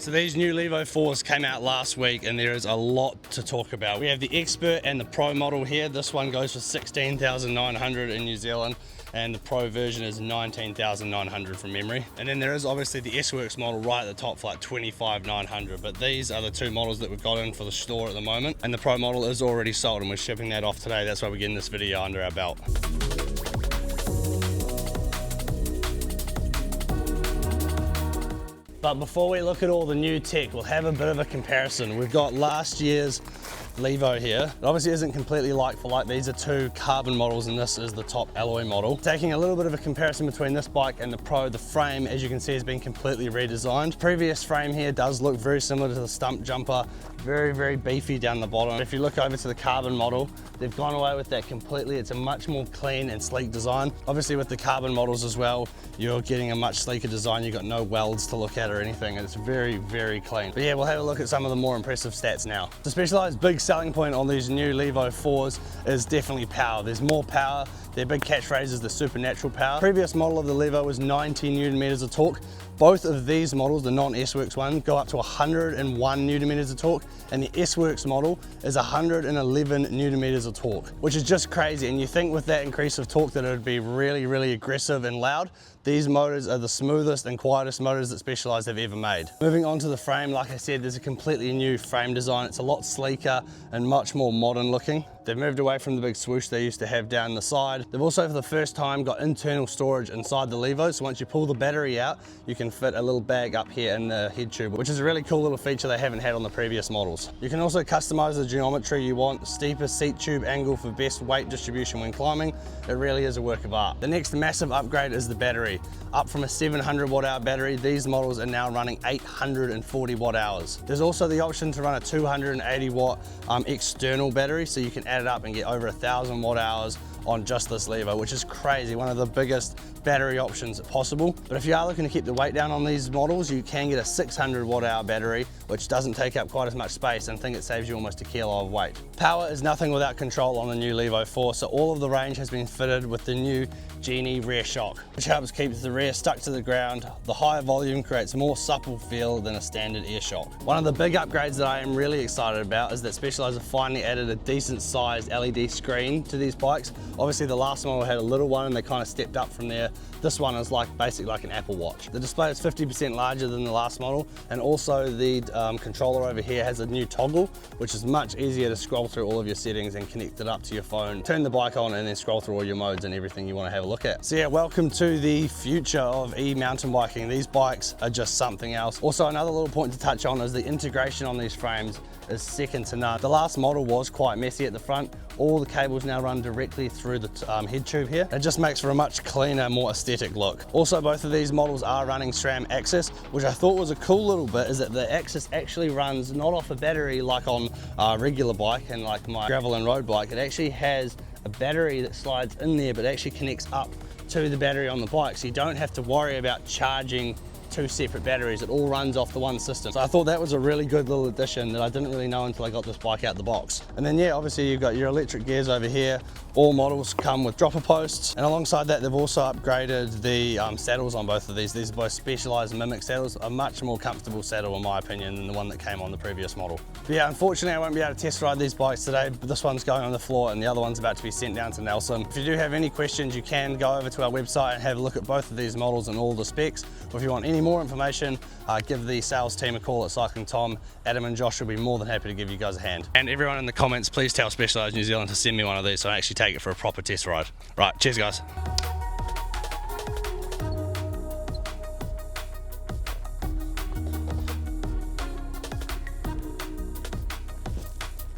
So these new Levo 4s came out last week and there is a lot to talk about. We have the Expert and the Pro model here. This one goes for 16,900 in New Zealand and the Pro version is 19,900 from memory. And then there is obviously the S-Works model right at the top for like 25,900, but these are the two models that we've got in for the store at the moment. And the Pro model is already sold and we're shipping that off today. That's why we're getting this video under our belt. But before we look at all the new tech, we'll have a bit of a comparison. We've got last year's Levo here. It obviously isn't completely like for like. These are two carbon models and this is the top alloy model. Taking a little bit of a comparison between this bike and the Pro, the frame, as you can see, has been completely redesigned. Previous frame here does look very similar to the stump jumper. Very beefy down the bottom. If you look over to the carbon model, they've gone away with that completely. It's a much more clean and sleek design. Obviously with the carbon models as well, you're getting a much sleeker design. You've got no welds to look at or anything. It's very clean. But yeah, we'll have a look at some of the more impressive stats now. The specialized big selling point on these new Levo 4s is definitely power. There's more power. Their big catchphrase is the supernatural power. Previous model of the Levo was 90 Newton meters of torque. Both of these models, the non-S-Works one, go up to 101 Newton meters of torque, and the S-Works model is 111 Newton meters of torque, which is just crazy. And you think with that increase of torque that it would be really aggressive and loud. These motors are the smoothest and quietest motors that Specialized have ever made. Moving on to the frame, like I said, there's a completely new frame design. It's a lot sleeker and much more modern looking. They've moved away from the big swoosh they used to have down the side. They've also, for the first time, got internal storage inside the Levo. So once you pull the battery out, you can fit a little bag up here in the head tube, which is a really cool little feature they haven't had on the previous models. You can also customize the geometry you want. Steeper seat tube angle for best weight distribution when climbing. It really is a work of art. The next massive upgrade is the battery. Up from a 700 watt hour battery, these models are now running 840 watt hours. There's also the option to run a 280 watt external battery, so you can add it up and get over 1,000 watt hours on just this Levo, which is crazy, one of the biggest battery options possible. But if you are looking to keep the weight down on these models, you can get a 600 watt hour battery, which doesn't take up quite as much space, and I think it saves you almost a kilo of weight. Power is nothing without control on the new Levo 4, so all of the range has been fitted with the new Genie rear shock, which helps keep the rear stuck to the ground. The higher volume creates a more supple feel than a standard air shock. One of the big upgrades that I am really excited about is that Specialized have finally added a decent sized LED screen to these bikes. Obviously the last model had a little one and they kind of stepped up from there. This one is basically like an Apple Watch. The display is 50% larger than the last model, and also the controller over here has a new toggle, which is much easier to scroll through all of your settings and connect it up to your phone. Turn the bike on and then scroll through all your modes and everything you want to have a look at. So yeah, welcome to the future of e-mountain biking. These bikes are just something else. Also, another little point to touch on is the integration on these frames is second to none. The last model was quite messy at the front. All the cables now run directly through the head tube here. It just makes for a much cleaner, more aesthetic look. Also, both of these models are running SRAM Axis, which I thought was a cool little bit, is that the Axis actually runs not off a battery like on a regular bike and like my gravel and road bike. It actually has a battery that slides in there, but actually connects up to the battery on the bike. So you don't have to worry about charging two separate batteries. It all runs off the one system. So I thought that was a really good little addition that I didn't really know until I got this bike out the box. And then yeah, obviously you've got your electric gears over here. All models come with dropper posts, and alongside that they've also upgraded the saddles on both of these. These are both Specialized Mimic saddles, a much more comfortable saddle in my opinion than the one that came on the previous model. But yeah, unfortunately I won't be able to test ride these bikes today, but this one's going on the floor and the other one's about to be sent down to Nelson. If you do have any questions, you can go over to our website and have a look at both of these models and all the specs. Or if you want any more information, give the sales team a call at CyclingTom. Adam and Josh will be more than happy to give you guys a hand. And everyone in the comments, please tell Specialized New Zealand to send me one of these so I actually take it for a proper test ride. Right, cheers guys.